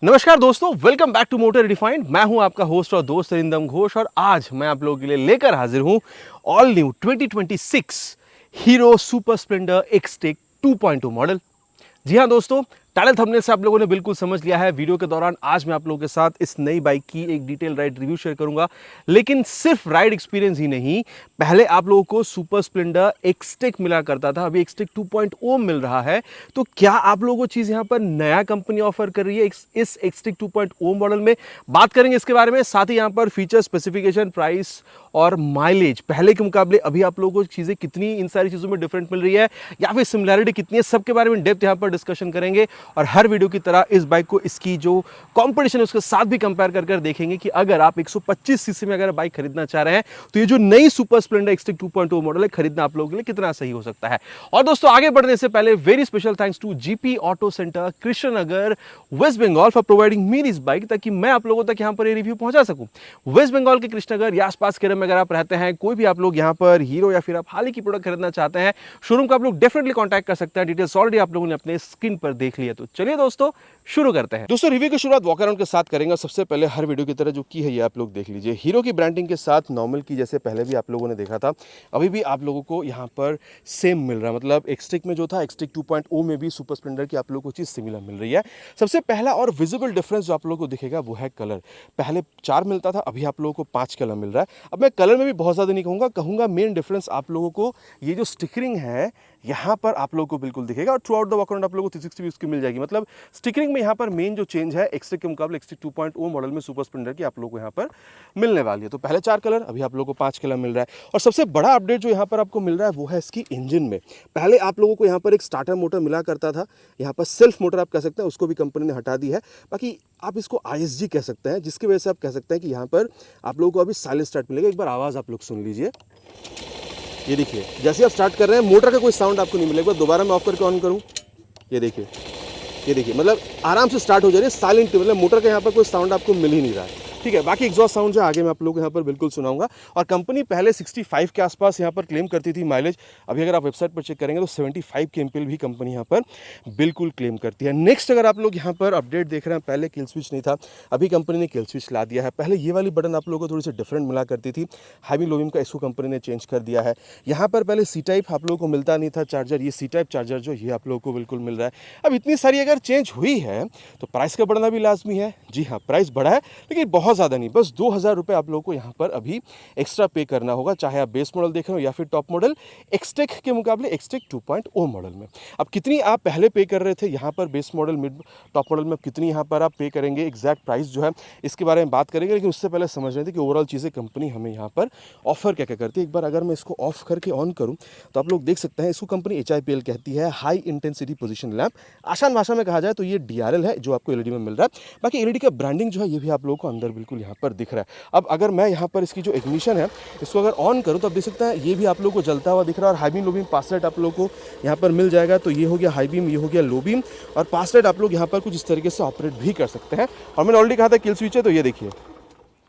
नमस्कार दोस्तों, welcome back to motor redefined. मैं हूं आपका होस्ट और दोस्त अरिंदम घोष और आज मैं आप लोगों के लिए लेकर हाजिर हूं all new 2026 Hero Super Splendor Xtec 2.0 model. जी हां दोस्तों, टाइटल थंबनेल से आप लोगों ने बिल्कुल समझ लिया है। वीडियो के दौरान आज मैं आप लोगों के साथ इस नई बाइक की एक डिटेल राइड रिव्यू शेयर करूंगा, लेकिन सिर्फ राइड एक्सपीरियंस ही नहीं। पहले आप लोगों को सुपर स्प्लेंडर एक्सटेक मिला करता था, अभी एक्सटेक 2.0 मिल रहा है। तो क्या आप लोगों को चीज यहां पर नया कंपनी ऑफर कर रही है इस एक्सटेक 2.0 मॉडल में? बात करेंगे इसके बारे में। साथ ही यहां पर फीचर, स्पेसिफिकेशन, प्राइस और माइलेज पहले के मुकाबले अभी आप लोगों को चीजें कितनी इन सारी चीजों में डिफरेंट मिल रही है या फिर सिमिलैरिटी कितनी है, सबके बारे में डेप्थ यहां पर डिस्कशन करेंगे। और हर वीडियो की तरह इस बाइक को इसकी जो कंपटीशन है उसके साथ भी कंपेयर कर देखेंगे कि अगर आप 125 सीसी में अगर बाइक खरीदना चाह रहे हैं तो ये जो नई सुपर स्प्लेंडर एक्सटेक 2.0 मॉडल है खरीदना आप लोगों के लिए कितना सही हो सकता है। और दोस्तों, आगे बढ़ने से पहले very special thanks to GP auto centre, Krishnanagar, West Bengal for providing me this bike, ताकि मैं आप लोगों तक यहां पर ये रिव्यू पहुंचा सकूं। वेस्ट बंगाल के कृष्णनगर या आसपास के में अगर आप रहते हैं, कोई भी आप लोग यहां पर हीरो या फिर आप हाल ही की प्रोडक्ट खरीदना चाहते हैं, शोरूम को आप लोग डेफिनेटली कांटेक्ट कर सकते हैं। डिटेल्स ऑलरेडी आप लोगों ने अपने स्क्रीन पर देख लिया। तो चलिए दोस्तों, शुरू करते हैं। दोस्तों, रिव्यू की शुरुआत वॉक अराउंड के साथ करेंगे। सबसे पहले हर वीडियो की तरह जो की है ये आप लोग देख लीजिए। हीरो की ब्रांडिंग के साथ नॉर्मल की जैसे पहले भी आप लोगों ने देखा था, अभी भी आप लोगों को यहाँ पर सेम मिल रहा है। मतलब एक्सटेक में जो था, एक्सटेक 2.0 में भी सुपर स्प्लेंडर की आप लोगों को चीज़ सिमिलर मिल रही है। सबसे पहला और विजिबल डिफरेंस जो आप लोगों को दिखेगा वो है कलर। पहले 4 मिलता था, अभी आप लोगों को 5 कलर मिल रहा है। अब मैं कलर में भी बहुत ज़्यादा नहीं कहूँगा मेन डिफरेंस आप लोगों को ये जो स्टिकरिंग है यहाँ पर आप लोगों को बिल्कुल दिखेगा। और through out the walk around आप लोगों को 360 भी उसकी मिल जाएगी। मतलब स्टिकरिंग में यहाँ पर मेन जो चेंज है एक्सटेक के मुकाबले एक्सटेक 2.0 मॉडल में सुपर स्प्लेंडर की आप लोगों को यहाँ पर मिलने वाली है। तो पहले 4 कलर, अभी आप लोगों को 5 कलर मिल रहा है। और सबसे बड़ा अपडेट जो यहाँ पर आपको मिल रहा है वो है इसकी इंजन में। पहले आप लोगों को यहाँ पर एक स्टार्टर मोटर मिला करता था, यहाँ पर सेल्फ मोटर आप कह सकते हैं, उसको भी कंपनी ने हटा दी है। बाकी आप इसको ISG कह सकते हैं, जिसकी वजह से आप कह सकते हैं कि यहाँ पर आप लोगों को अभी साइलेंट स्टार्ट मिलेगा। एक बार आवाज़ आप लोग सुन लीजिए। ये देखिए, जैसे आप स्टार्ट कर रहे हैं मोटर का कोई साउंड आपको नहीं मिलेगा। एक बार दोबारा मैं ऑफ करके ऑन करूं, ये देखिए, ये देखिए, मतलब आराम से स्टार्ट हो जा रही है, साइलेंट। मतलब मोटर का यहाँ पर कोई साउंड आपको मिल ही नहीं रहा है। ठीक है, बाकी एग्जॉस्ट साउंड जो आगे मैं आप लोगों को यहाँ पर बिल्कुल सुनाऊंगा। और कंपनी पहले 65 के आसपास यहाँ पर क्लेम करती थी माइलेज। अभी अगर आप वेबसाइट पर चेक करेंगे तो 75 के एमपीएल भी कंपनी यहाँ पर बिल्कुल क्लेम करती है। नेक्स्ट अगर आप लोग यहाँ पर अपडेट देख रहे हैं, पहले किल स्विच नहीं था, अभी कंपनी ने किल स्विच ला दिया है। पहले ये वाली बटन आप लोगों को थोड़ी सी डिफरेंट मिला करती थी, हाई लो बीम का, इसको कंपनी ने चेंज कर दिया है। यहाँ पर पहले सी टाइप आप लोगों को मिलता नहीं था चार्जर, ये सी टाइप चार्जर जो ये आप लोगों को बिल्कुल मिल रहा है। अब इतनी सारी अगर चेंज हुई है तो प्राइस का बढ़ना भी लाजमी है। जी हाँ, प्राइस बढ़ा है, लेकिन बहुत ज़्यादा नहीं, बस 2000 रुपये आप लोगों को यहाँ पर अभी एक्स्ट्रा पे करना होगा, चाहे आप बेस मॉडल देख रहे हो या फिर टॉप मॉडल एक्सटेक के मुकाबले एक्सटेक 2.0 मॉडल में। अब कितनी आप पहले पे कर रहे थे यहाँ पर base model, mid, top model में, कितनी यहाँ पर आप पे करेंगे, एग्जैक्ट प्राइस जो है इसके बारे में बात करेंगे। लेकिन उससे पहले समझ रहे थे कि ओवरऑल चीज़ें कंपनी हमें यहाँ पर ऑफर क्या क्या करती है। एक बार अगर मैं इसको ऑफ करके ऑन करूँ तो आप लोग देख सकते हैं, इसको कंपनी HIPL कहती है, हाई इंटेंसिटी पोजिशन लैंप। आसान भाषा में कहा जाए तो ये DRL है जो आपको LED में मिल रहा है। बाकी LED का ब्रांडिंग जो है ये भी आप लोगों को अंदर बिल्कुल यहाँ पर दिख रहा है। अब अगर मैं यहाँ पर इसकी जो इग्निशन है इसको अगर ऑन करूँ तो आप देख सकते हैं ये भी आप लोगों को जलता हुआ दिख रहा है। और हाई बीम, लो बीम, पास लाइट आप लोगों को यहाँ पर मिल जाएगा। तो ये हो गया हाई बीम, ये हो गया लो बीम, और पास लाइट आप लोग यहाँ पर कुछ इस तरीके से ऑपरेट भी कर सकते हैं। और मैंने ऑलरेडी कहा था किल स्विच है, तो ये देखिए,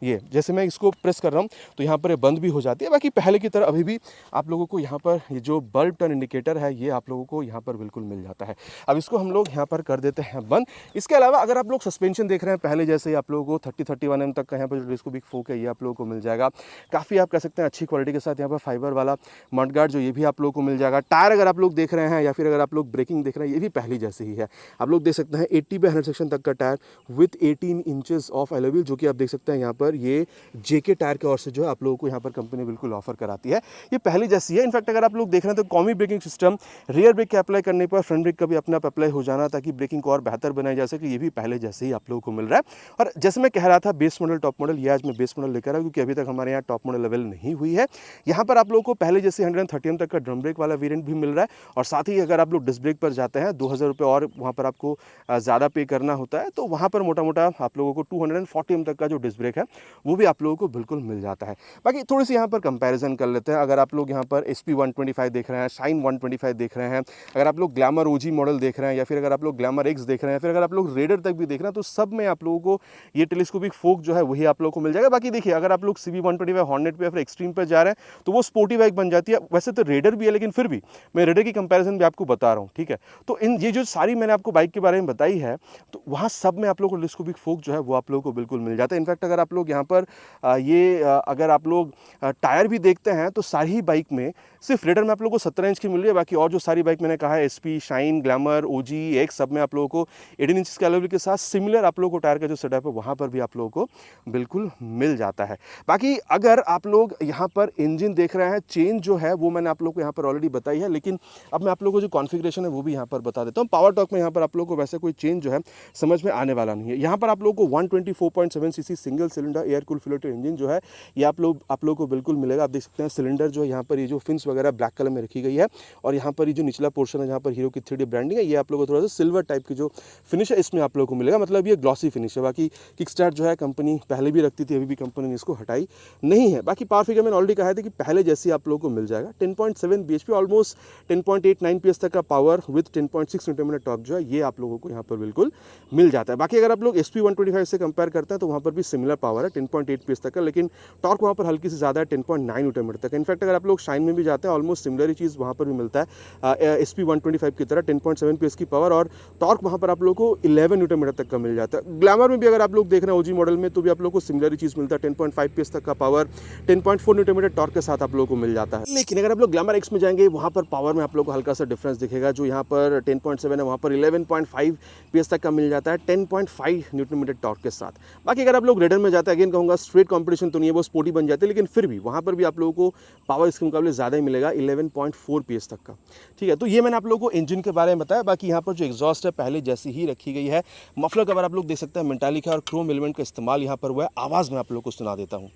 ये जैसे मैं इसको प्रेस कर रहा हूँ तो यहाँ पर ये बंद भी हो जाती है। बाकी पहले की तरह अभी भी आप लोगों को यहाँ पर ये जो बल्ब टर्न इंडिकेटर है ये आप लोगों को यहाँ पर बिल्कुल मिल जाता है। अब इसको हम लोग यहाँ पर कर देते हैं बंद। इसके अलावा अगर आप लोग सस्पेंशन देख रहे हैं, पहले जैसे ही आप लोगों को 30-31 mm तक का यहाँ पर जो डिस्को-बिग फोक है ये आप लोगों को मिल जाएगा। काफ़ी आप कह सकते हैं अच्छी क्वालिटी के साथ यहाँ पर फाइबर वाला मडगार्ड जो ये भी आप लोगों को मिल जाएगा। टायर अगर आप लोग देख रहे हैं या फिर अगर आप लोग ब्रेकिंग देख रहे हैं, ये भी पहली जैसे ही है। आप लोग देख सकते हैं 80/100 सेक्शन तक का tyre with 18 inches of alloy wheel, जो कि आप देख सकते हैं यहाँ पर ये JK टायर के ओर से जो है आप लोगों को यहाँ पर कंपनी बिल्कुल ऑफर कराती है। ये पहली जैसी है। इनफैक्ट अगर आप लोग देख रहे हैं तो कॉमी ब्रेकिंग सिस्टम, रियर ब्रेक के अप्लाई करने पर फ्रंट ब्रेक का भी अपने आप अप्लाई हो जाना, ताकि ब्रेकिंग को और बेहतर बनाई जा सके, ये भी पहले जैसे ही आप लोगों को मिल रहा है। और जैसे मैं कह रहा था बेस मॉडल, टॉप मॉडल, ये आज मैं बेस मॉडल लेकर आया क्योंकि अभी तक हमारे यहाँ टॉप मॉडल लेवल नहीं हुई है। यहाँ पर आप लोगों को पहले जैसे 130 तक का ड्रम ब्रेक वाला वेरिएंट भी मिल रहा है। और साथ ही अगर आप लोग डिस्क ब्रेक पर जाते हैं 2000 रुपये और वहाँ पर आपको ज़्यादा पे करना होता है, तो वहाँ पर मोटा मोटा आप लोगों को 240 तक का जो डिस्क ब्रेक है वो भी आप लोगों को बिल्कुल मिल जाता है। बाकी थोड़ी सी यहाँ पर कंपैरिजन कर लेते हैं। अगर आप लोग यहाँ पर SP 125 देख रहे हैं, शाइन 125 देख रहे हैं, अगर आप लोग ग्लैमर OG मॉडल देख रहे हैं, या फिर अगर आप लोग ग्लैमर X देख रहे हैं, फिर अगर आप लोग रेडर तक भी देख रहे हैं, तो सब में आप लोगों को ये टेलीस्कोपिक फोक जो है वही आप लोगों को मिल जाएगा। बाकी देखिए, अगर आप लोग CB 125 हॉर्नेट पे या फिर एक्सट्रीम पे जा रहे हैं तो वो स्पोर्टी बाइक बन जाती है। वैसे तो रेडर भी है, लेकिन फिर भी मैं रेडर की कंपैरिजन भी आपको बता रहा हूँ, ठीक है। तो इन ये जो सारी मैंने आपको बाइक के बारे में बताई है, तो वहाँ सब में आप लोगों को टेलीस्कोपिक फोक जो है वो आप लोगों को बिल्कुल मिल जाता है। इनफैक्ट अगर आप लोग यहाँ पर अगर आप लोग टायर भी देखते हैं तो सारी ही बाइक में सिर्फ रेडर में आप लोगों को 17 इंच की मिल रही है। बाकी और जो सारी बाइक मैंने कहा है, SP, shine, glamour, OG, X, सब में आप लोगों को 18 इंच के एलॉय के साथ सिमिलर आप लोगों को टायर का जो सेटअप है वहाँ पर भी आप लोगों को बिल्कुल मिल जाता है। बाकी अगर आप लोग यहाँ पर इंजन देख रहे हैं, चेन जो है वो मैंने आप लोग को यहाँ पर ऑलरेडी बताई है, लेकिन अब मैं आप लोगों को जो कॉन्फ़िगरेशन है वो भी यहाँ पर बता देता हूँ। पावर टॉक में यहाँ पर आप लोगों को वैसे कोई चेंज जो है समझ में आने वाला नहीं है। यहाँ पर आप लोगों को 124.7 cc single cylinder air cool filter engine जो है ये आप लोगों को बिल्कुल मिलेगा। आप देख सकते हैं सिलेंडर जो है यहाँ पर ये जो फिन्स वगैरह ब्लैक कलर में रखी गई है, और यहाँ पर ये जो निचला पोर्शन है जहाँ पर हीरो की 3D ब्रांडिंग है, ये आप लोगों को थोड़ा सा सिल्वर टाइप की जो फिनिश है इसमें आप लोगों को मिलेगा। मतलब ये ग्लॉसी फिनिश है। बाकी किक स्टार्ट जो है कंपनी पहले भी रखती थी, अभी भी कंपनी ने इसको हटाई नहीं है। बाकी पावर फिगर मैंने ऑलरेडी कहा था कि पहले जैसी आप लोगों को मिल जाएगा। 10.7 bhp, ऑलमोस्ट 10.89 PS तक का पावर विद 10.6 Nm टॉर्क जो है ये आप लोगों को यहाँ पर बिल्कुल मिल जाता है। बाकी अगर आप लोग SP 125 से कंपेयर करते हैं तो वहाँ पर भी सिमिलर पावर है 10.8 PS तक का, लेकिन टॉर्क वहाँ पर हल्की से ज़्यादा है 10.9 Nm तक। इनफैक्ट अगर आप लोग शाइन में भी जाते हैं ऑलमोस्ट सिमिलर ही चीज़ वहाँ पर भी मिलता है। SP 125 की तरह 10.7 PS की पावर, और टॉर्क वहाँ पर आप लोगों को 11 Nm तक का मिल जाता है। ग्लैमर में भी अगर आप लोग देख रहे हैं OG मॉडल में, तो भी आप लोग को सिमिलर ही चीज़ मिलता है। 10.5 PS तक का पावर 10.4 Nm टॉर्क के साथ आप लोग को मिल जाता है। लेकिन अगर आप लोग ग्लैमर X में जाएंगे, वहाँ पर पावर में आप लोग को हल्का सा डिफरेंस दिखेगा। जो यहाँ पर 10.7 है वहाँ पर 11.5 PS तक का मिल जाता है 10.5 Nm टॉर्क के साथ। बाकी अगर आप लोग रेडर में जाते हैं, अगेन कहूँगा स्ट्रेट कॉम्पिटिशन तो नहीं है, वो स्पोर्टी बन जाती है, लेकिन फिर भी वहाँ पर भी आप लोगों को पावर इसके मुकाबले ज़्यादा ही मिलेगा 11.4 PS तक का, ठीक है। तो ये मैंने आप लोगों को इंजन के बारे में बताया। बाकी यहाँ पर जो एग्जॉस्ट है पहले जैसी ही रखी गई है। मफलर कवर आप लोग देख सकते हैं मेटालिक है और क्रोम एलिमेंट का इस्तेमाल यहाँ पर हुआ है। आवाज़ में आप लोग को सुना देता हूँ।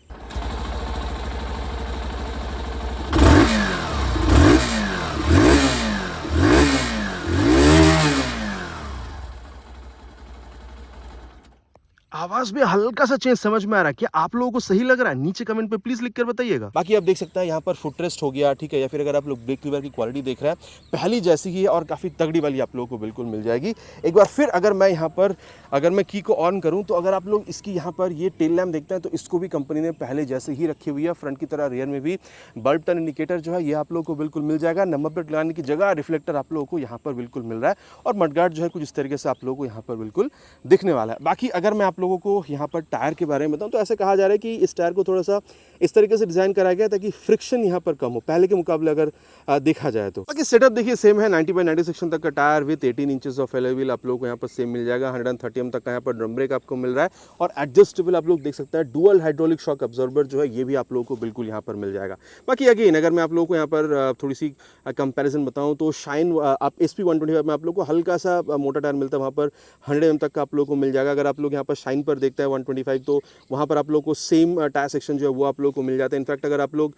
आवाज में हल्का सा चेंज समझ में आ रहा है? क्या आप लोगों को सही लग रहा है? नीचे कमेंट पे प्लीज लिख कर बताइएगा। बाकी आप देख सकते हैं यहाँ पर फुटरेस्ट हो गया, ठीक है, या फिर अगर आप लोग ब्रेक लीवर की क्वालिटी देख रहे हैं पहली जैसी ही है और काफ़ी तगड़ी वाली आप लोगों को बिल्कुल मिल जाएगी। एक बार फिर अगर मैं यहाँ पर की को ऑन करूँ तो अगर आप लोग इसकी यहाँ पर ये टेल लैम्प देखते हैं तो इसको भी कंपनी ने पहले जैसे ही रखी हुई है। फ्रंट की तरह रियर में भी बल्ब टर्न इंडिकेटर जो है ये आप लोगों को बिल्कुल मिल जाएगा। नंबर प्लेट लगाने की जगह रिफ्लेक्टर आप लोगों को यहाँ पर बिल्कुल मिल रहा है, और मडगार्ड जो है कुछ इस तरीके से आप लोगों को यहाँ पर बिल्कुल दिखने वाला है। बाकी अगर मैं आप लोगों को यहाँ पर टायर के बारे में बताऊं तो ऐसे कहा जा रहा है कि इस टायर को थोड़ा सा इस तरीके से डिज़ाइन कराया गया ताकि फ्रिक्शन यहाँ पर कम हो पहले के मुकाबले अगर देखा जाए तो। बाकी सेटअप देखिए सेम है, 90/90 सेक्शन तक का tyre with 18 inches of alloy wheel आप लोगों को यहाँ पर सेम मिल जाएगा। 130 mm तक का यहाँ पर ड्रम ब्रेक आपको मिल रहा है, और एडजस्टेबल आप लोग देख सकते हैं डुअल हाइड्रोलिक शॉक अब्जॉर्बर जो है ये भी आप लोगों को बिल्कुल यहाँ पर मिल जाएगा। बाकी अगेन अगर मैं आप लोगों को यहाँ पर थोड़ी सी कंपेरिजन बताऊँ तो शाइन आप SP 125 में आप लोग को हल्का सा मोटा टायर मिलता है, वहाँ पर 100 mm तक का आप लोग को मिल जाएगा। अगर आप लोग यहाँ पर शाइन पर देखते हैं 125 तो वहाँ पर आप लोग को सेम टायर सेक्शन जो है वो आप लोग को मिल जाता है। इनफैक्ट अगर आप लोग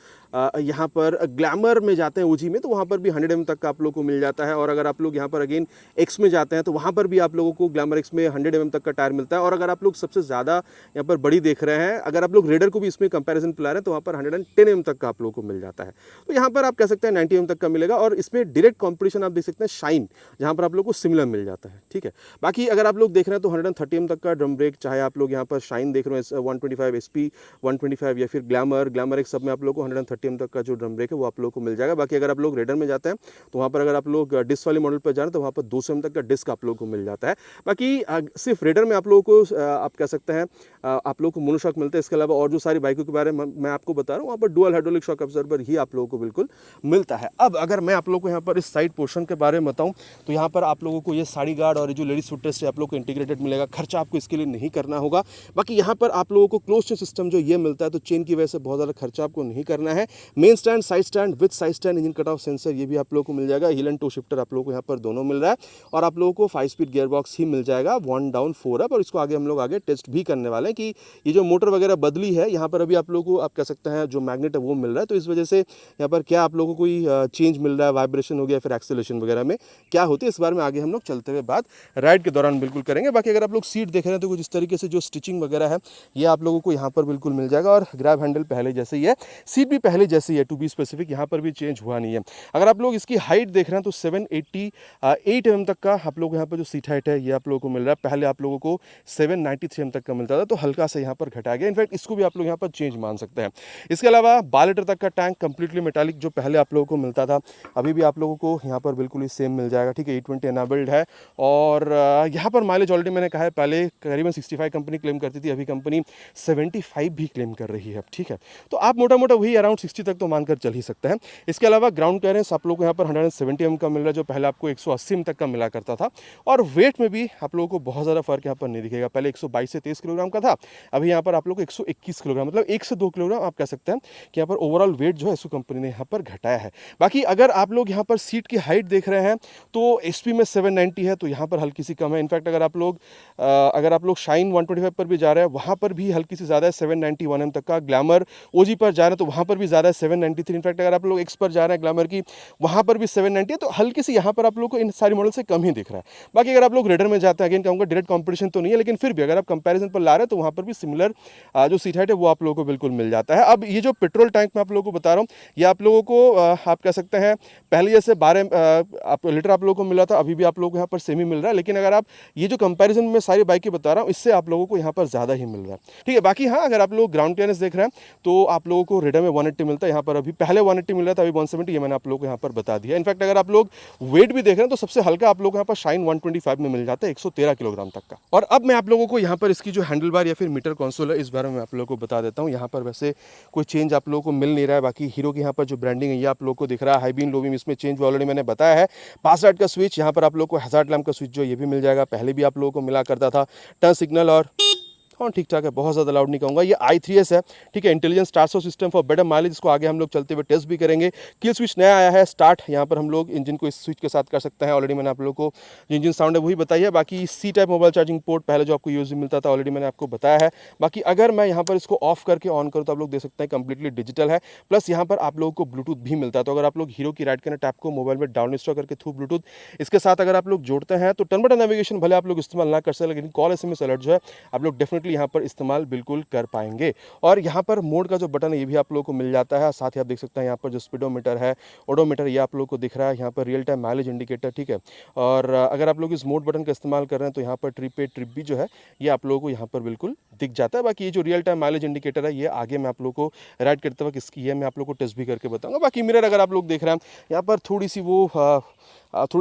यहाँ पर ग्लैमर में जाते हैं OG में तो वहाँ पर भी 100 mm तक का आप लोग को मिल जाता है। और अगर आप लोग यहाँ पर अगेन X में जाते हैं तो वहाँ पर भी आप लोगों को ग्लैमर X में 100 mm तक का टायर मिलता है। और अगर आप लोग सबसे ज़्यादा यहाँ पर बड़ी देख रहे हैं, अगर आप लोग रेडर को भी इसमें कंपैरिजन पिला रहे हैं तो वहाँ पर 110 mm तक का आप लोग को मिल जाता है। तो यहाँ पर आप कह सकते हैं 90 mm तक का मिलेगा, और इसमें डायरेक्ट कॉम्पिटिशन आप देख सकते हैं शाइन जहाँ पर आप लोग को सिमिलर मिल जाता है, ठीक है। बाकी अगर आप लोग देख रहे हैं तो 130 mm तक का ड्रम ब्रेक, चाहे आप लोग यहाँ पर शाइन देख रहे हैं 125 SP 125 या फिर ग्लैमर X सब में आप लोग को 130 mm तक का जो ड्रम ब्रेक है वो आप लोग को मिल जाएगा। बाकी अगर आप लोग रेडर में जाते हैं तो वहाँ पर अगर आप लोग डिस्क वाले मॉडल पर जा रहे हैं तो वहाँ पर 200 mm तक का डिस्क आप लोग को मिल जाता है। बाकी सिर्फ रेडर में आप लोगों को आप कह सकते हैं आप लोग को मोनोशॉक मिलता है। इसके अलावा और जो सारी बाइकों के बारे में मैं आपको बता रहा हूँ वहाँ पर डुअल हाइड्रोलिक शॉक अब्जॉर्बर ही आप लोगों को बिल्कुल मिलता है। अब अगर मैं आप लोग को यहाँ पर इस साइड पोर्शन के बारे में बताऊँ तो यहाँ पर आप लोगों को ये साड़ी गार्ड और जो लेडीज फुटरेस्ट है आप लोग को इंटीग्रेटेड मिलेगा। खर्चा आपको इसके लिए नहीं करना होगा। बाकी यहाँ पर आप लोगों को क्लोज चेन सिस्टम जो ये मिलता है, तो चेन की वजह से बहुत ज़्यादा खर्चा आपको नहीं करना है। Main stand, side stand with side stand, engine cut off sensor ये भी आप लोगों को मिल जाएगा। हिल एंड टो शिफ्टर आप लोगों को यहाँ पर दोनों मिल रहा है, और आप लोगों को 5 स्पीड गियर बॉक्स ही मिल जाएगा 1 डाउन 4 अप। और इसको आगे हम लोग आगे टेस्ट भी करने वाले हैं कि ये जो मोटर वगैरह बदली है यहाँ पर अभी आप लोगों को आप कह सकते हैं जो मैग्नेट है वो मिल रहा है, तो इस वजह से यहाँ पर क्या आप लोगों को कोई चेंज मिल रहा है, वाइब्रेशन हो गया, फिर एक्सेलरेशन वगैरह में क्या होती है, इस बारे में आगे हम लोग चलते हुए बात राइड के दौरान बिल्कुल करेंगे। बाकी अगर आप लोग सीट देख रहे हैं तो कुछ इस तरीके से जो स्टिचिंग वगैरह है ये आप लोगों को यहाँ पर बिल्कुल मिल जाएगा। और ग्रैब हैंडल पहले जैसे ही है, सीट भी पहले जैसे ही है, टू बी स्पेसिफिक, यहाँ पर भी चेंज हुआ नहीं है। अगर आप लोग इसकी हाइट देख रहे हैं तो 788 mm तक का आप लोग यहाँ पर जो सीट हाइट है ये आप लोगों को मिल रहा है। पहले आप लोगों को 793 mm तक का मिलता था, तो हल्का सा यहाँ पर घटाया गया। इनफैक्ट इसको भी आप लोग यहाँ पर चेंज मान सकते हैं। इसके अलावा 12 लीटर तक का टैंक कंप्लीटली मेटालिक जो पहले आप लोगों को मिलता था अभी भी आप लोगों को यहाँ पर बिल्कुल ही सेम मिल जाएगा। ठीक है, 820 एनाबल्ड है। और यहाँ पर माइलेज ऑलरेडी मैंने कहा है, पहले करीबन 65 कंपनी क्लेम करती थी, अभी कंपनी 75 भी क्लेम कर रही है। ठीक है, तो आप मोटा मोटा वही अराउंड 60 तक तो मानकर चल ही सकते हैं। इसके अलावा ग्राउंड क्लियरेंस आप लोगों को यहाँ पर 170 mm का मिल रहा है, जो पहले आपको 180 mm तक का मिला करता था। और वेट में भी आप लोगों को बहुत ज़्यादा फर्क यहाँ पर नहीं दिखेगा। पहले 122 से 23 किलोग्राम का था, अभी यहाँ पर आप लोग को 121 किलोग्राम, मतलब 1 से 2 किलोग्राम आप कह सकते हैं कि यहाँ पर ओवरऑल वेट जो है इसको कंपनी ने यहाँ पर घटाया है। बाकी अगर आप लोग यहाँ पर सीट की हाइट देख रहे हैं तो एसपी में 790 है, तो यहाँ पर हल्की सी कम है। इनफैक्ट अगर आप लोग शाइन 125 पर भी जा रहे हैं, वहाँ पर भी हल्की सी ज़्यादा है, 791 mm तक का। ग्लैमर ओजी पर जा रहे हैं तो वहाँ पर भी ज़्यादा है, 793। इनफैक्ट अगर आप लोग एक्स पर जा रहे हैं ग्लैमर की, वहाँ पर भी 790 है, तो हल्की सी यहाँ पर आप लोग को इन सारी मॉडल से कम ही दिख रहा है। बाकी अगर आप लोग रेडर में जाते हैं, अगेन कहूँगा डायरेक्ट कॉम्पिटिशन तो नहीं है, लेकिन फिर भी अगर आप कंपैरिजन पर ला रहे हैं तो वहाँ पर भी सिमिलर जो सीट हाइट है वो आप लोगों को बिल्कुल मिल जाता है। अब ये जो पेट्रोल टैंक मैं आप लोगों को बता रहा हूँ, ये आप लोगों को आप कह सकते हैं पहले जैसे 12 लीटर आप लोगों को मिला था, अभी भी आप लोगों को यहाँ पर सेम ही मिल रहा है। लेकिन अगर आप ये जो कंपैरिजन में सारी बाइकें बता रहा हूँ, इससे आप लोगों को यहाँ पर ज़्यादा ही मिल रहा है। ठीक है, बाकी हाँ, अगर आप लोग ग्राउंड क्लियरेंस देख रहे हैं तो आप लोगों को रेडर में 180 मिलता है, यहाँ पर अभी पहले 180 मिल रहा था, अभी 170, ये मैंने आप लोगों को यहाँ पर बता दिया। इनफैक्ट अगर आप लोग वेट भी देख रहे हैं तो सबसे हल्का आप लोग यहाँ पर शाइन 125 में मिल जाता है, 113 किलोग्राम तक का। और अब मैं आप लोगों को यहाँ पर इसकी जो हैंडल बार या फिर मीटर कंसोल है इस बारे में आप लोगों को बता देता हूँ। यहाँ पर वैसे कोई चेंज आप लोगों को मिल नहीं रहा है। बाकी हीरो की यहाँ पर जो ब्रांडिंग है ये आप लोगों को दिख रहा है। हाई बीम लो बीम इसमें चेंज ऑलरेडी मैंने बताया है। पास लाइट का स्विच, यहाँ पर आप लोग को हैजार्ड लैंप का स्विच जो ये भी मिल जाएगा, पहले भी आप लोगों को मिला करता था। टर्न सिग्नल और ठीक ठाक है, बहुत ज़्यादा लाउड नहीं कहूँगा। ये i3s है, ठीक है, intelligent start system for better mileage. इसको आगे हम लोग चलते हुए टेस्ट भी करेंगे। किल स्विच नया आया है, स्टार्ट यहाँ पर हम लोग इंजन को इस स्विच के साथ कर सकते हैं। ऑलरेडी मैंने आप लोगों को जो इंजन साउंड है वही बताई है। बाकी C type mobile charging port पहले जो आपको यूज मिलता था ऑलरेडी मैंने आपको बताया है। बाकी अगर मैं यहाँ पर इसको ऑफ करके ऑन करूँ तो आप लोग देख सकते हैं कंप्लीटली डिजिटल है, प्लस यहाँ पर आप लोगों को ब्लूटूथ भी मिलता है। तो अगर आप लोग हीरो की राइट कनेक्ट ऐप को मोबाइल में डाउन इंस्टॉल करके थ्रू ब्लूटूथ इसके साथ अगर आप लोग जोड़ते हैं तो टर्न बटन नेविगेशन भले आप लोग इस्तेमाल ना कर सकते, लेकिन कॉल SMS अलर्ट जो है आप लोग डेफिनेटली यहाँ पर इस्तेमाल बिल्कुल कर पाएंगे। और यहाँ पर मोड का जो बटन है ये भी आप लोगों को मिल जाता है। साथ ही आप देख सकते हैं यहाँ पर जो स्पीडोमीटर है, ओडोमीटर, ये आप लोगों को दिख रहा है। यहाँ पर रियल टाइम माइलेज इंडिकेटर, ठीक है। और अगर आप लोग इस मोड बटन का इस्तेमाल कर रहे हैं तो यहाँ पर ट्रिप पे ट्रिप भी जो है ये आप लोगों को यहाँ पर बिल्कुल दिख जाता है। बाकी ये जो रियल टाइम माइलेज इंडिकेटर है ये आगे मैं आप लोगों को राइड करते वक्त इसकी है मैं आप लोगों को टेस्ट भी करके बताऊंगा। बाकी मिरर अगर आप लोग देख रहे हैं यहाँ पर थोड़ी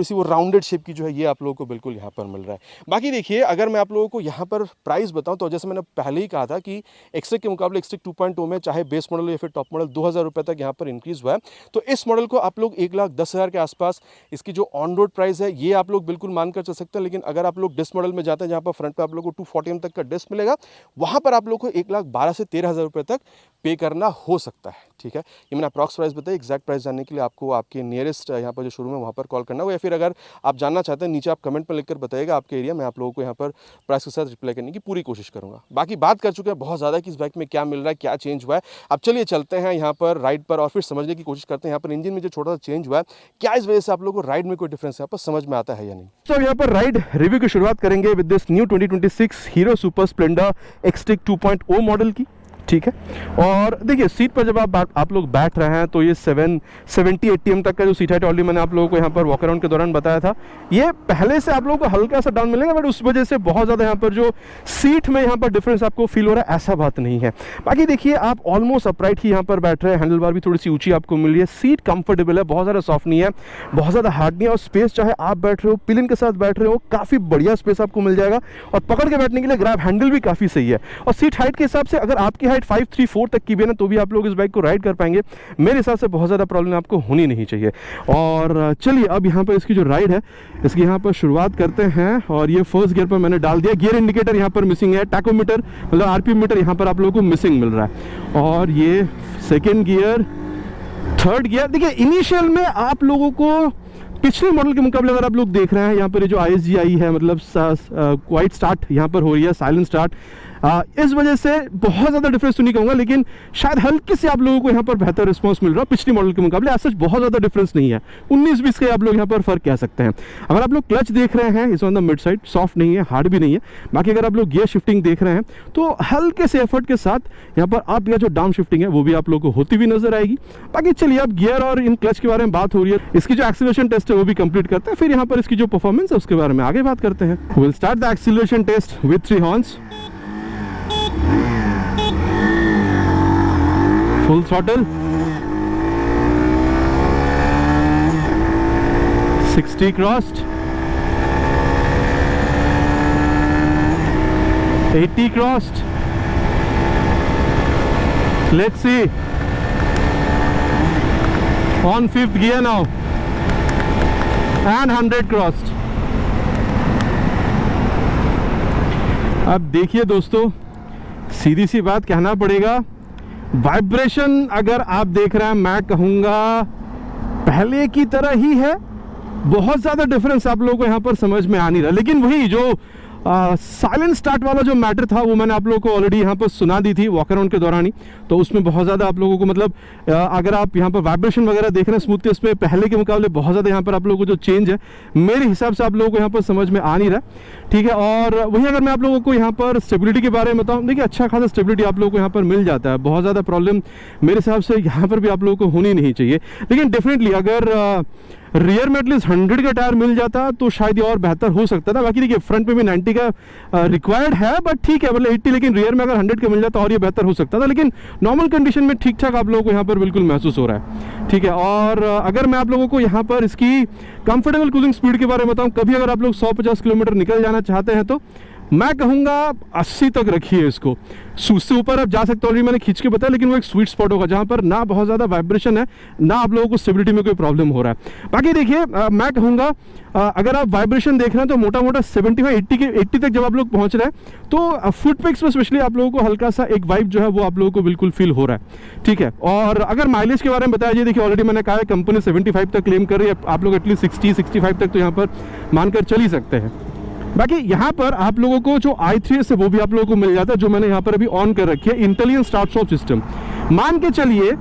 सी वो राउंडेड शेप की जो है ये आप लोगों को बिल्कुल यहाँ पर मिल रहा है। बाकी देखिए, अगर मैं आप लोगों को यहाँ पर प्राइस बताऊं तो जैसे मैंने पहले ही कहा था कि एक्सटेक के मुकाबले एक्सटेक 2.0 में चाहे बेस मॉडल या फिर टॉप मॉडल 2000 रुपये तक यहाँ पर इंक्रीज़ हुआ है। तो इस मॉडल को आप लोग 1,10,000 के आसपास इसकी जो ऑन रोड प्राइस है ये आप लोग बिल्कुल मानकर चल सकते हैं। लेकिन अगर आप लोग डिस्क मॉडल में जाते हैं जहाँ पर फ्रंट पर आप लोग को 240 तक का डिस्क मिलेगा, वहाँ पर आप लोग को 1,12,000 से 13,000 रुपये तक पे करना हो सकता है। ठीक है, ये मैंने अप्रॉक्स प्राइस बताया। एग्जैक्ट प्राइस जानने के लिए आपको आपके नियरेस्ट यहाँ पर जो शोरूम है वहाँ पर कॉल करना होगा, या फिर अगर आप जानना चाहते हैं नीचे आप कमेंट पर लिखकर बताइएगा आपके एरिया में, आप लोगों को यहाँ पर प्राइस के साथ रिप्लाई करने की पूरी कोशिश करूँगा। बाकी बात कर चुके हैं बहुत ज़्यादा कि इस बाइक में क्या मिल रहा है, क्या चेंज हुआ है। अब चलिए चलते हैं यहाँ पर राइड पर और फिर समझने की कोशिश करते हैं यहाँ पर इंजन में जो छोटा सा चेंज हुआ है क्या इस वजह से आप लोगों को राइड में कोई डिफरेंस यहाँ पर समझ में आता है या नहीं। तो यहाँ पर राइड रिव्यू की शुरुआत करेंगे with this new 2026 Hero Super Splendor Xtec 2.0 model की। ठीक है, और देखिए सीट पर जब आप लोग बैठ रहे हैं तो ये 70-80 mm तक का जो सीट हाइट ऑलरेडी मैंने आप लोगों को यहाँ पर वॉक अराउंड के दौरान बताया था, ये पहले से आप लोगों को हल्का सा डाउन मिलेगा, बट उस वजह से बहुत ज़्यादा यहाँ पर जो सीट में यहाँ पर डिफरेंस आपको फील हो रहा है ऐसा बात नहीं है। बाकी देखिए आप ऑलमोस्ट अपराइट ही यहाँ पर बैठ रहे हैं, हैंडल बार भी थोड़ी सी ऊँची आपको मिल रही है, सीट कंफर्टेबल है, बहुत ज़्यादा सॉफ्ट नहीं है, बहुत ज़्यादा हार्ड नहीं है, और स्पेस चाहे आप बैठ रहे हो पिलियन के साथ बैठ रहे हो काफ़ी बढ़िया स्पेस आपको मिल जाएगा, और पकड़ के बैठने के लिए ग्रैब हैंडल भी काफ़ी सही है। और सीट हाइट के हिसाब से अगर आपकी हाइट 5'3'4" तक की भी है ना तो भी आप लोग इस बाइक को राइड कर पाएंगे। मेरे हिसाब से बहुत ज़्यादा प्रॉब्लम आपको होनी नहीं चाहिए। और चलिए अब यहाँ पर इसकी जो राइड है इसकी यहाँ पर शुरुआत करते हैं। और ये फर्स्ट गियर पर मैंने डाल दिया, गियर इंडिकेटर यहाँ पर मिसिंग है, टैकोमीटर मतलब RPM मीटर यहाँ पर आप लोगों को मिसिंग मिल रहा है। और ये सेकेंड गियर, थर्ड गियर, देखिए इनिशियल में आप लोगों को पिछले मॉडल के मुकाबले अगर आप लोग देख रहे हैं यहाँ पर ये जो ISG आई है, मतलब क्वाइट स्टार्ट यहाँ पर हो रही है, साइलेंट स्टार्ट, इस वजह से बहुत ज़्यादा डिफरेंस तो नहीं कहूँगा, लेकिन शायद हल्के से आप लोगों को यहाँ पर बेहतर रिस्पांस मिल रहा है पिछले मॉडल के मुकाबले। ऐसा बहुत ज़्यादा डिफरेंस नहीं है, 19-20 का आप लोग यहाँ पर फर्क कह सकते हैं। अगर आप लोग क्लच देख रहे हैं, इस on the mid side, soft नहीं है, हार्ड भी नहीं है। बाकी अगर आप लोग गियर शिफ्टिंग देख रहे हैं तो हल्के से एफर्ट के साथ यहाँ पर आप या जो डाउन शिफ्टिंग है वो भी आप लोगों को होती हुई नजर आएगी। बाकी चलिए, अब गियर और इन क्लच के बारे में बात हो रही है, इसकी जो एक्सीलरेशन टेस्ट है वो भी कंप्लीट करते हैं, फिर यहाँ पर इसकी जो परफॉर्मेंस है उसके बारे में आगे बात करते हैं। Will start the acceleration test with 3 horns. Full throttle, 60 crossed, 80 crossed. Let's see. On 5th gear now, and 100 crossed. अब देखिए दोस्तों, सीधी सी बात कहना पड़ेगा, वाइब्रेशन अगर आप देख रहे हैं, मैं कहूँगा पहले की तरह ही है। बहुत ज़्यादा डिफरेंस आप लोगों को यहाँ पर समझ में आ नहीं रहा, लेकिन वही जो साइलेंट स्टार्ट वाला जो मैटर था वो मैंने आप लोगों को ऑलरेडी यहाँ पर सुना दी थी वॉक अराउंड के दौरान ही। तो उसमें बहुत ज़्यादा आप लोगों को मतलब अगर आप यहाँ पर वाइब्रेशन वगैरह देख रहे हैं स्मूथनेस पे पहले के मुकाबले बहुत ज़्यादा यहाँ पर आप लोगों को जो चेंज है मेरे हिसाब से आप लोगों को यहाँ पर समझ में आ नहीं रहा, ठीक है। और वहीं अगर मैं आप लोगों को यहाँ पर स्टेबिलिटी के बारे में बताऊँ, देखिए अच्छा खासा स्टेबिलिटी आप लोगों को यहाँ पर मिल जाता है। बहुत ज़्यादा प्रॉब्लम मेरे हिसाब से यहाँ पर भी आप लोगों को होनी नहीं चाहिए, लेकिन डेफिनेटली अगर रियर में एटलीस्ट 100 का टायर मिल जाता तो शायद ये और बेहतर हो सकता था। बाकी देखिए फ्रंट में भी 90 का रिक्वायर्ड है, बट ठीक है, मतलब 80, लेकिन रियर में अगर 100 का मिल जाता और ये बेहतर हो सकता था। लेकिन नॉर्मल कंडीशन में ठीक ठाक आप लोगों को यहाँ पर बिल्कुल महसूस हो रहा है, ठीक है। और अगर मैं आप लोगों को यहाँ पर इसकी कंफर्टेबल क्रूजिंग स्पीड के बारे में बताऊँ, कभी अगर आप लोग 150 किलोमीटर निकल जाना चाहते हैं तो मैं कहूँगा 80 तक रखिए इसको। उससे ऊपर आप जा सकते हो, ऑलरेडी मैंने खींच के बताया, लेकिन वो एक स्वीट स्पॉट होगा जहाँ पर ना बहुत ज़्यादा वाइब्रेशन है, ना आप लोगों को स्टेबिलिटी में कोई प्रॉब्लम हो रहा है। बाकी देखिए मैं कहूँगा अगर आप वाइब्रेशन देख रहे हैं तो मोटा मोटा 75-80 तक जब आप लोग पहुँच रहे हैं तो फुट पेक्स में स्पेशली आप लोगों को हल्का सा एक वाइब जो है वो आप लोगों को बिल्कुल फील हो रहा है, ठीक है। और अगर माइलेज के बारे में बताया जाए, देखिए ऑलरेडी मैंने कहा है कंपनी 75 तक क्लेम कर रही है, आप लोग एटलीस्ट 60-65 तक तो यहाँ पर मानकर चल ही सकते हैं। बाकी यहाँ पर आप लोगों को जो i3s है वो भी आप लोगों को मिल जाता है, जो मैंने यहाँ पर अभी ऑन कर रखी है, इंटेलिजेंट स्टार्ट स्टॉप सिस्टम। मान के चलिए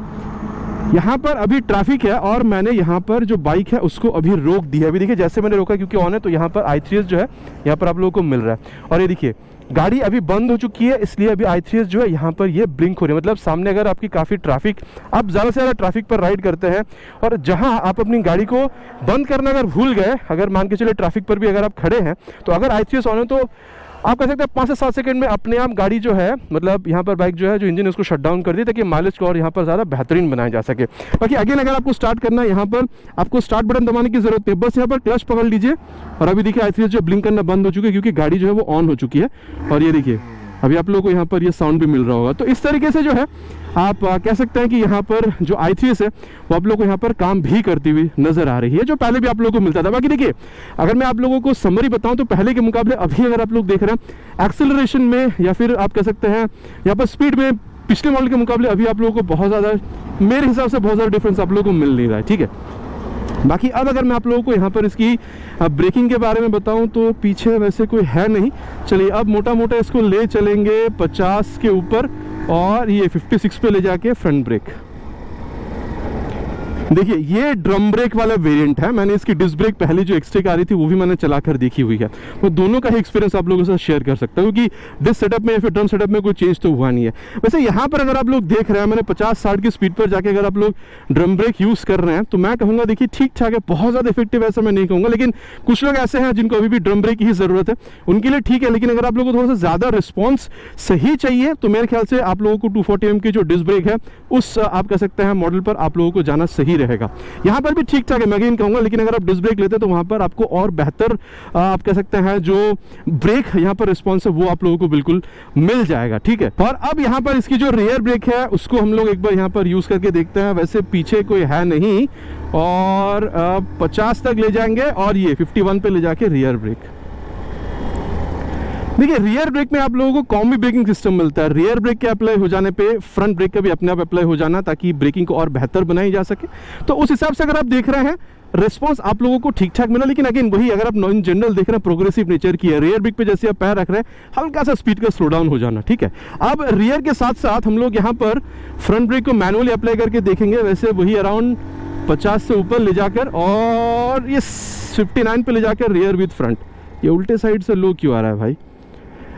यहाँ पर अभी ट्रैफिक है और मैंने यहाँ पर जो बाइक है उसको अभी रोक दिया। अभी देखिए जैसे मैंने रोका क्योंकि ऑन है, तो यहाँ पर i3s जो है यहाँ पर आप लोगों को मिल रहा है। और ये देखिए गाड़ी अभी बंद हो चुकी है, इसलिए अभी i3s जो है यहाँ पर ये ब्लिंक हो रही है। मतलब सामने अगर आपकी काफ़ी ट्रैफिक, आप ज़्यादा से ज़्यादा ट्रैफिक पर राइड करते हैं और जहाँ आप अपनी गाड़ी को बंद करना अगर भूल गए, अगर मान के चले ट्रैफिक पर भी अगर आप खड़े हैं, तो अगर i3s ऑन है तो आप कह सकते हैं 5 से 7 सेकंड में अपने आप गाड़ी जो है, मतलब यहाँ पर बाइक जो है जो इंजन उसको शट डाउन कर दी, ताकि माइलेज को और यहाँ पर ज़्यादा बेहतरीन बनाया जा सके। बाकी अगेन अगर आपको स्टार्ट करना है, यहाँ पर आपको स्टार्ट बटन दबाने की जरूरत है, बस यहाँ पर क्लच पकड़ लीजिए और अभी देखिए i3s जो ब्लिंक करना बंद हो चुकी है क्योंकि गाड़ी जो है वो ऑन हो चुकी है। और ये देखिए अभी आप लोगों को यहाँ पर ये साउंड भी मिल रहा होगा। तो इस तरीके से जो है आप कह सकते हैं कि यहाँ पर जो i3s है वो आप लोगों को यहाँ पर काम भी करती हुई नजर आ रही है, जो पहले भी आप लोगों को मिलता था। बाकी देखिए अगर मैं आप लोगों को समरी बताऊं तो पहले के मुकाबले अभी अगर आप लोग देख रहे हैं एक्सेलरेशन में या फिर आप कह सकते हैं यहाँ पर स्पीड में, पिछले मॉडल के मुकाबले अभी आप लोगों को बहुत ज़्यादा, मेरे हिसाब से बहुत ज़्यादा डिफरेंस आप लोगों को मिल नहीं रहा है, ठीक है। बाकी अब अगर मैं आप लोगों को यहाँ पर इसकी ब्रेकिंग के बारे में बताऊं तो पीछे वैसे कोई है नहीं। चलिए अब मोटा मोटा इसको ले चलेंगे 50 के ऊपर और ये 56 पे ले जाके फ्रंट ब्रेक। देखिए ये ड्रम ब्रेक वाला वेरिएंट है, मैंने इसकी डिस्क ब्रेक पहले जो एक्सटेक आ रही थी वो भी मैंने चलाकर देखी हुई है, वो दोनों का ही एक्सपीरियंस आप लोगों के साथ शेयर कर सकता हूँ क्योंकि डिस्क सेटअप में या फिर ड्रम सेटअप में कोई चेंज तो हुआ नहीं है। वैसे यहाँ पर अगर आप लोग देख रहे हैं, मैंने 50-60 की स्पीड पर जाके अगर आप लोग ड्रम ब्रेक यूज़ कर रहे हैं तो मैं कहूँगा देखिए ठीक ठाक है, बहुत ज़्यादा इफेक्टिव ऐसा मैं नहीं कहूँगा, लेकिन कुछ लोग ऐसे हैं जिनको अभी भी ड्रम ब्रेक की ज़रूरत है, उनके लिए ठीक है। लेकिन अगर आप लोगों को थोड़ा सा ज़्यादा रिस्पॉन्स सही चाहिए तो मेरे ख्याल से आप लोगों को 240mm की जो डिस्क ब्रेक है उस आप कह सकते हैं मॉडल पर आप लोगों को जाना सही रहेगा। यहाँ पर भी ठीक ठाक है मैं अगेन कहूँगा, लेकिन अगर आप डिस्क ब्रेक लेते हैं तो वहाँ पर आपको और बेहतर आप कह सकते हैं जो ब्रेक यहाँ पर रिस्पॉन्स है वो आप लोगों को बिल्कुल मिल जाएगा, ठीक है। और अब यहाँ पर इसकी जो रियर ब्रेक है उसको हम लोग एक बार यहाँ पर यूज़ करके देखते हैं। वैसे पीछे कोई है नहीं और 50 तक ले जाएंगे और ये 51 पे ले जाके रियर ब्रेक। देखिए रियर ब्रेक में आप लोगों को कॉम्बी ब्रेकिंग सिस्टम मिलता है। रियर ब्रेक के अप्लाई हो जाने पे फ्रंट ब्रेक का भी अपने आप अप्लाई हो जाना, ताकि ब्रेकिंग को और बेहतर बनाई जा सके। तो उस हिसाब से अगर आप देख रहे हैं रिस्पांस आप लोगों को ठीक ठाक मिला। लेकिन अगेन वही, अगर आप इन जनरल देख रहे हैं प्रोग्रेसिव नेचर की है, रियर ब्रेक पे जैसे आप पैर रख रहे हैं हल्का सा स्पीड का स्लो डाउन हो जाना, ठीक है। अब रियर के साथ साथ हम लोग यहाँ पर फ्रंट ब्रेक को मैनुअली अप्लाई करके देखेंगे, वैसे वही अराउंड 50 से ऊपर ले जाकर और ये 59 पे ले जाकर रियर विद फ्रंट। ये उल्टे साइड से लो क्यों आ रहा है भाई?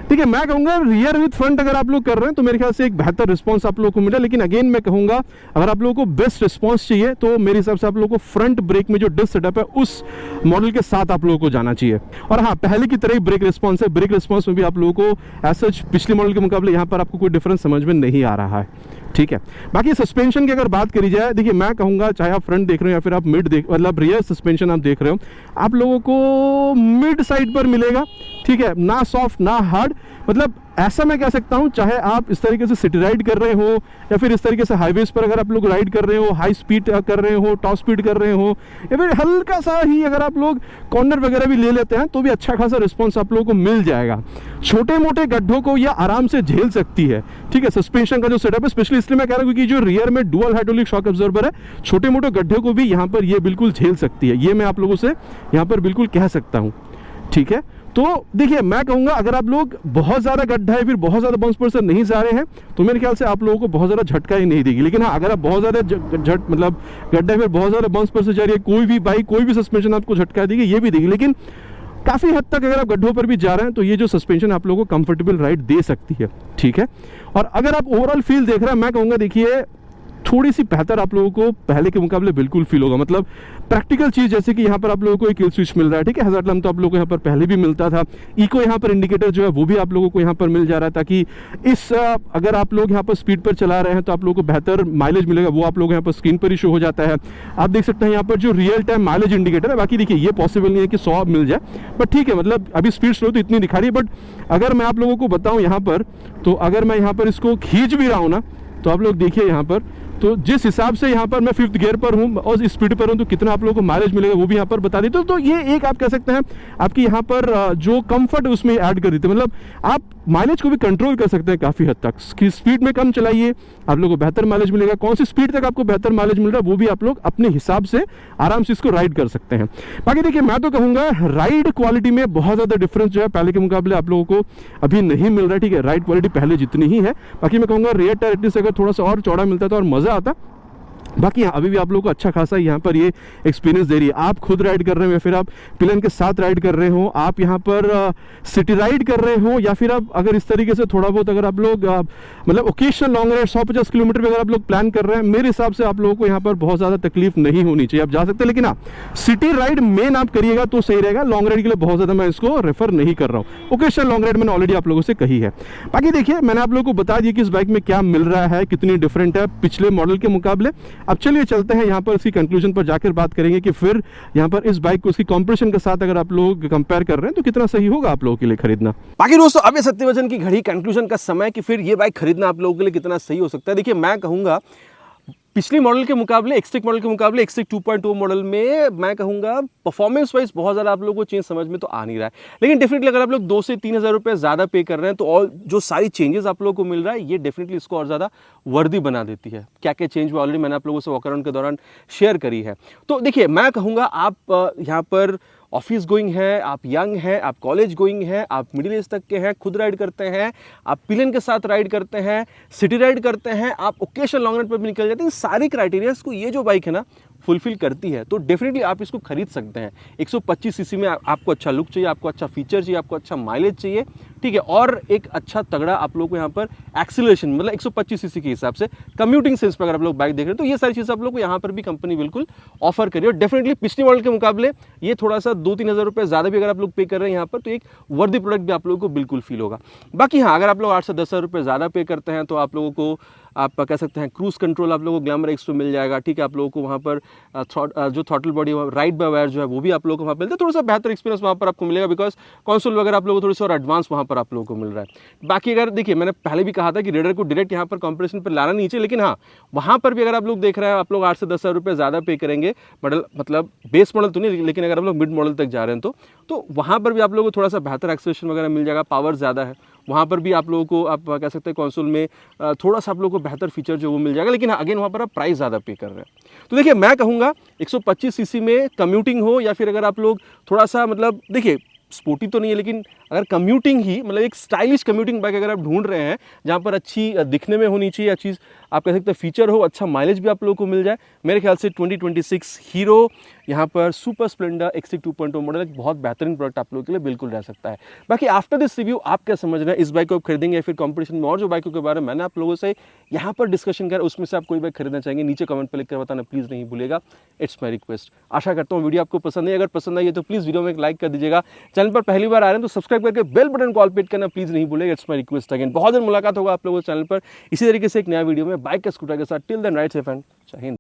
ठीक है, मैं कहूँगा रियर विद फ्रंट अगर आप लोग कर रहे हैं तो मेरे ख्याल से एक बेहतर रिस्पांस आप लोगों को मिला। लेकिन अगेन मैं कहूँगा अगर आप लोगों को बेस्ट रिस्पांस चाहिए तो मेरे हिसाब से आप लोगों को फ्रंट ब्रेक में जो डिस्क सेटअप है उस मॉडल के साथ आप लोगों को जाना चाहिए। और हाँ, पहले की तरह ही ब्रेक रिस्पांस है। ब्रेक रिस्पांस में भी आप लोगों को ऐसा पिछले मॉडल के मुकाबले यहाँ पर आपको कोई डिफरेंस समझ में नहीं आ रहा है, ठीक है। बाकी सस्पेंशन की अगर बात करी जाए, देखिए मैं कहूँगा चाहे आप फ्रंट देख रहे हो या फिर आप मिड देख मतलब रियर सस्पेंशन आप देख रहे हो, आप लोगों को मिड साइड पर मिलेगा, ठीक है। ना सॉफ्ट ना हार्ड, मतलब ऐसा मैं कह सकता हूँ चाहे आप इस तरीके से सिटी राइड कर रहे हो या फिर इस तरीके से हाईवेज पर अगर आप लोग राइड कर रहे हो, हाई स्पीड कर रहे हो, टॉप स्पीड कर रहे हो, या फिर हल्का सा ही अगर आप लोग कॉर्नर वगैरह भी ले लेते हैं तो भी अच्छा खासा रिस्पॉन्स आप लोगों को मिल जाएगा। छोटे मोटे गड्ढों को यह आराम से झेल सकती है, ठीक है। सस्पेंशन का जो सेटअप है, स्पेशली इसलिए मैं कह रहा हूँ क्योंकि जो रियर में डुअल हाइड्रोलिक शॉक अब्जॉर्बर है, छोटे मोटे गड्ढे को भी यहाँ पर ये बिल्कुल झेल सकती है। ये मैं आप लोगों से यहाँ पर बिल्कुल कह सकता हूँ, ठीक है। तो देखिए मैं कहूँगा अगर आप लोग बहुत ज़्यादा गड्ढा है फिर बहुत ज़्यादा बाउंस पर से नहीं जा रहे हैं तो मेरे ख्याल से आप लोगों को बहुत ज़्यादा झटका ही नहीं देगी। लेकिन हाँ, अगर आप बहुत ज़्यादा मतलब गड्ढा है फिर बहुत ज़्यादा बाउंस पर से जा रही है, कोई भी बाइक कोई भी सस्पेंशन आपको झटका देगी, ये भी देगी। लेकिन काफ़ी हद तक अगर आप गड्ढों पर भी जा रहे हैं तो ये जो सस्पेंशन आप लोगों को कंफर्टेबल राइड दे सकती है, ठीक है। और अगर आप ओवरऑल फील देख रहे हैं, मैं कहूँगा देखिए थोड़ी सी बेहतर आप लोगों को पहले के मुकाबले बिल्कुल फील होगा। मतलब प्रैक्टिकल चीज़ जैसे कि यहाँ पर आप लोगों को एक किल स्विच मिल रहा है, ठीक है। हज़ार्ड लैम्प तो आप लोगों को यहाँ पर पहले भी मिलता था। इको यहाँ पर इंडिकेटर जो है वो भी आप लोगों को यहाँ पर मिल जा रहा है, ताकि इस अगर आप लोग यहाँ पर स्पीड पर चला रहे हैं तो आप लोगों को बेहतर माइलेज मिलेगा, वो आप लोग यहाँ पर स्क्रीन पर ही शो हो जाता है। आप देख सकते हैं यहाँ पर जो रियल टाइम माइलेज इंडिकेटर है। बाकी देखिए ये पॉसिबल नहीं है कि 100 मिल जाए, बट ठीक है, मतलब अभी स्पीड स्लो तो इतनी दिखा रही है। बट अगर मैं आप लोगों को बताऊँ यहाँ पर, तो अगर मैं यहाँ पर इसको खींच भी रहा हूँ ना, तो आप लोग देखिए यहाँ पर, तो जिस हिसाब से यहाँ पर मैं 5th गियर पर हूँ और इस स्पीड पर हूँ तो कितना आप लोगों को माइलेज मिलेगा वो भी यहाँ पर बता देते। तो ये एक आप कह सकते हैं आपकी यहाँ पर जो कंफर्ट है उसमें ऐड कर देते हैं। मतलब आप माइलेज को भी कंट्रोल कर सकते हैं काफ़ी हद तक। स्पीड में कम चलाइए, आप लोगों को बेहतर माइलेज मिलेगा। कौन सी स्पीड तक आपको बेहतर माइलेज मिल रहा है वो भी आप लोग अपने हिसाब से आराम से इसको राइड कर सकते हैं। बाकी देखिए मैं तो कहूँगा राइड क्वालिटी में बहुत ज़्यादा डिफरेंस जो है पहले के मुकाबले आप लोगों को अभी नहीं मिल रहा है, ठीक है। राइड क्वालिटी पहले जितनी ही है। बाकी मैं कहूँगा रियर टायर एटलीस्ट अगर थोड़ा सा और चौड़ा मिलता था और मज़ा आता। बाकी हाँ, अभी भी आप लोगों को अच्छा खासा यहाँ पर ये एक्सपीरियंस दे रही है। आप खुद राइड कर रहे हो या फिर आप पिलन के साथ राइड कर रहे हो, आप यहाँ पर सिटी राइड कर रहे हो, या फिर आप अगर इस तरीके से थोड़ा बहुत अगर आप लोग मतलब ओकेशनल लॉन्ग राइड 150 किलोमीटर पे अगर आप लोग प्लान कर रहे हैं, मेरे हिसाब से आप लोगों को यहाँ पर बहुत ज़्यादा तकलीफ नहीं होनी चाहिए, आप जा सकते हैं। लेकिन हाँ, सिटी राइड मेन आप करिएगा तो सही रहेगा। लॉन्ग राइड के लिए बहुत ज़्यादा मैं इसको रेफर नहीं कर रहा हूँ। ओकेशनल लॉन्ग राइड मैंने ऑलरेडी आप लोगों से कही है। बाकी देखिए मैंने आप लोगों को बता दिया कि इस बाइक में क्या मिल रहा है, कितनी डिफरेंट है पिछले मॉडल के मुकाबले। अब चलिए चलते हैं यहाँ पर इसकी कंक्लूजन पर जाकर बात करेंगे कि फिर यहाँ पर इस बाइक को उसकी कॉम्पिटिशन के साथ अगर आप लोग कंपेयर कर रहे हैं तो कितना सही होगा आप लोगों के लिए खरीदना। बाकी दोस्तों अब ये सत्यवचन की घड़ी कंक्लूजन का समय कि फिर ये बाइक खरीदना आप लोगों के लिए कितना सही हो सकता है। देखिए मैं कहूँगा पिछली मॉडल के मुकाबले, एक्सटेक मॉडल के मुकाबले एक्सटेक 2.2 मॉडल में मैं कहूँगा परफॉर्मेंस वाइज बहुत ज़्यादा आप लोगों को चेंज समझ में तो आ नहीं रहा है। लेकिन डेफिनेटली अगर आप लोग 2 से 3 हज़ार रुपये ज़्यादा पे कर रहे हैं तो और जो सारी चेंजेस आप लोगों को मिल रहा है ये डेफिनेटली इसको और ज़्यादा वर्दी बना देती है। क्या क्या चेंज हुआ ऑलरेडी मैंने आप लोगों से वॉक अराउंड के दौरान शेयर करी है। तो देखिए मैं कहूँगा आप यहाँ पर ऑफिस गोइंग है, आप यंग हैं, आप कॉलेज गोइंग हैं, आप मिडिल एज तक के हैं, खुद राइड करते हैं, आप पिलन के साथ राइड करते हैं, सिटी राइड करते हैं, आप ओकेशनल लॉन्ग राइड पर भी निकल जाते हैं, सारी क्राइटेरियाज को ये जो बाइक है ना फुलफिल करती है। तो डेफिनेटली आप इसको खरीद सकते हैं। 125 सीसी में आपको अच्छा लुक चाहिए, आपको अच्छा फीचर चाहिए, आपको अच्छा माइलेज चाहिए, ठीक है, और एक अच्छा तगड़ा आप लोग को यहाँ पर एक्सीलरेशन मतलब 125 सीसी के हिसाब से कम्यूटिंग सेंस पर अगर आप लोग बाइक देख रहे हैं तो ये सारी चीज़ आप लोग को यहाँ पर भी कंपनी बिल्कुल ऑफर करिए। और डेफिनेटली पिछले मॉडल के मुकाबले ये थोड़ा सा 2-3 हज़ार रुपये ज़्यादा भी अगर आप लोग पे कर रहे हैं यहाँ पर तो एक वर्दी प्रोडक्ट भी आप लोगों को बिल्कुल फील होगा। बाकी हाँ, अगर आप लोग 8 से 10 हज़ार रुपये ज़्यादा पे करते हैं तो आप लोगों को आप कह सकते हैं क्रूज कंट्रोल आप लोगों को ग्लैमर एक्स पे मिल जाएगा, ठीक है। आप लोगों को वहाँ पर जो throttle body right by wire जो है वो भी आप लोगों को वहाँ पर मिलता है। थोड़ा सा बेहतर एक्सपीरियंस वहाँ पर आपको मिलेगा, बिकॉज कंसोल वगैरह आप लोगों को थोड़ी सी और एडवांस वहाँ पर आप लोगों को मिल रहा है। बाकी अगर देखिए, मैंने पहले भी कहा था कि रेडर को डायरेक्ट यहाँ पर कंपटीशन पर लाना नहीं चाहिए, लेकिन हाँ वहाँ पर भी अगर आप लोग देख रहे हैं, आप लोग 8 से 10 हज़ार रुपये ज़्यादा पे करेंगे मॉडल, मतलब बेस मॉडल तो नहीं, लेकिन अगर आप लोग मिड मॉडल तक जा रहे हैं तो वहाँ पर भी आप लोगों को थोड़ा सा बेहतर एक्सेलेरेशन वगैरह मिल जाएगा, पावर ज़्यादा है वहाँ पर भी आप लोगों को, आप कह सकते हैं कंसोल में थोड़ा सा आप लोगों को बेहतर फीचर जो वो मिल जाएगा, लेकिन अगेन वहाँ पर आप प्राइस ज़्यादा पे कर रहे हैं। तो देखिए, मैं कहूँगा 125 सीसी में कम्यूटिंग हो, या फिर अगर आप लोग थोड़ा सा मतलब देखिए स्पोर्टी तो नहीं है, लेकिन अगर कम्यूटिंग ही मतलब एक स्टाइलिश कम्यूटिंग बाइक अगर आप ढूंढ रहे हैं जहाँ पर अच्छी दिखने में होनी चाहिए, अच्छी आप कह सकते हैं फीचर हो, अच्छा माइलेज भी आप लोगों को मिल जाए, मेरे ख्याल से 2026 हीरो यहाँ पर सुपर स्प्लेंडर एक्सटी 2.0 मॉडल एक बहुत बेहतरीन प्रोडक्ट आप लोगों के लिए बिल्कुल रह सकता है। बाकी आफ्टर दिस रिव्यू आप क्या समझ रहे हैं, इस बाइक को आप खरीदेंगे या फिर कंपटीशन में और जो बाइकों के बारे में मैंने आप लोगों से यहाँ पर डिस्कशन कर, उसमें से आप कोई बाइक खरीदना चाहेंगे, नीचे कमेंट पर लिख कर बताना प्लीज़ नहीं भूलेगा। It's my request. आशा करता हूँ वीडियो आपको पसंद है, अगर पसंद आई है तो प्लीज़ वीडियो में एक लाइक कर दीजिएगा। चैनल पर पहली बार आ रहे हैं तो सब्सक्राइब करके बेल बटन को ऑल पे करना प्लीज़ नहीं भूलेगा। It's my request again. बहुत दिन मुलाकात होगा आप लोगों के चैनल पर इसी तरीके से एक नया वीडियो में बाइक का स्कूटर के साथ। Till then ride safe and जय हिंद।